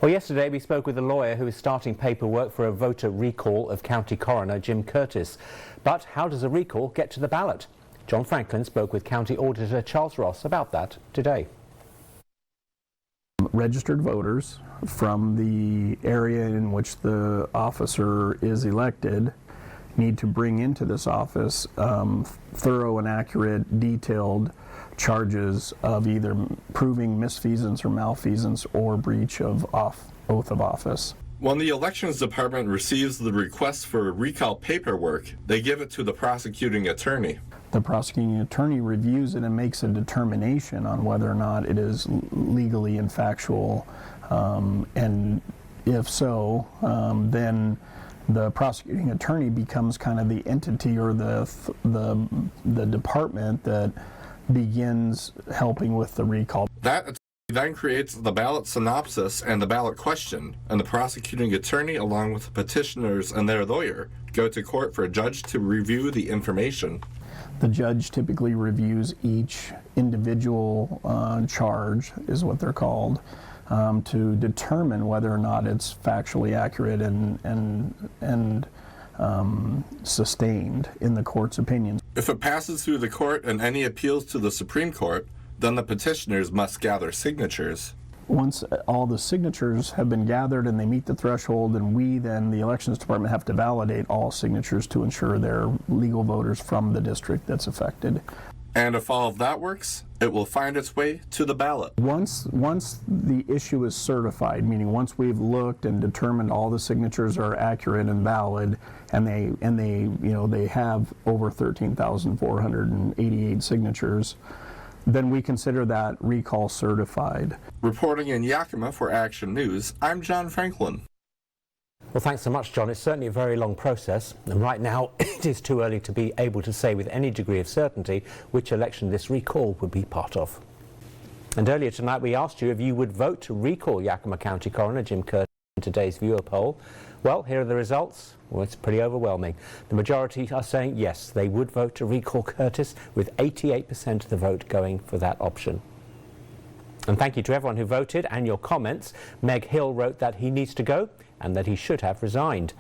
Well, yesterday we spoke with a lawyer who is starting paperwork for a voter recall of County Coroner Jim Curtice. But how does a recall get to the ballot? John Franklin spoke with County Auditor Charles Ross about that today. Registered voters from the area in which the officer is elected need to bring into this office thorough and accurate, detailed charges of either proving misfeasance or malfeasance or breach of oath of office. When the Elections Department receives the request for recall paperwork, they give it to the prosecuting attorney. The prosecuting attorney reviews it and makes a determination on whether or not it is legally and factual, and if so, then the prosecuting attorney becomes kind of the entity or the department that begins helping with the recall. That attorney then creates the ballot synopsis and the ballot question, and the prosecuting attorney, along with the petitioners and their lawyer, go to court for a judge to review the information. The judge typically reviews each individual charge, is what they're called, to determine whether or not it's factually accurate and sustained in the court's opinion. If it passes through the court and any appeals to the Supreme Court, then the petitioners must gather signatures. Once all the signatures have been gathered and they meet the threshold, and we then, the Elections Department, have to validate all signatures to ensure they're legal voters from the district that's affected. And if all of that works, it will find its way to the ballot. Once the issue is certified, meaning once we've looked and determined all the signatures are accurate and valid, and they have over 13,488 signatures, then we consider that recall certified. Reporting in Yakima for Action News, I'm John Franklin. Well, thanks so much, John. It's certainly a very long process, and right now it is too early to be able to say with any degree of certainty which election this recall would be part of. And earlier tonight we asked you if you would vote to recall Yakima County Coroner Jim Curtice in today's viewer poll. Well, here are the results. Well, it's pretty overwhelming. The majority are saying yes, they would vote to recall Curtice, with 88% of the vote going for that option. And thank you to everyone who voted and your comments. Meg Hill wrote that he needs to go and that he should have resigned.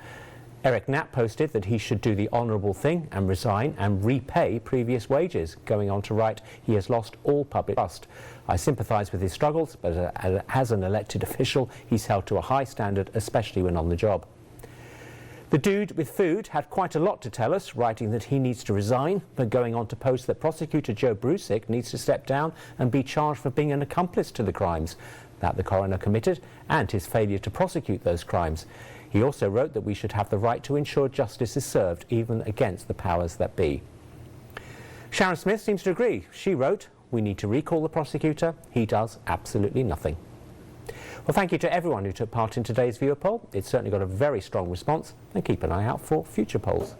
Eric Knapp posted that he should do the honourable thing and resign and repay previous wages, going on to write, he has lost all public trust. I sympathise with his struggles, but as an elected official, he's held to a high standard, especially when on the job. The dude with food had quite a lot to tell us, writing that he needs to resign, but going on to post that prosecutor Joe Brusick needs to step down and be charged for being an accomplice to the crimes that the coroner committed and his failure to prosecute those crimes. He also wrote that we should have the right to ensure justice is served, even against the powers that be. Sharon Smith seems to agree. She wrote, we need to recall the prosecutor. He does absolutely nothing. Well, thank you to everyone who took part in today's viewer poll. It's certainly got a very strong response, and keep an eye out for future polls.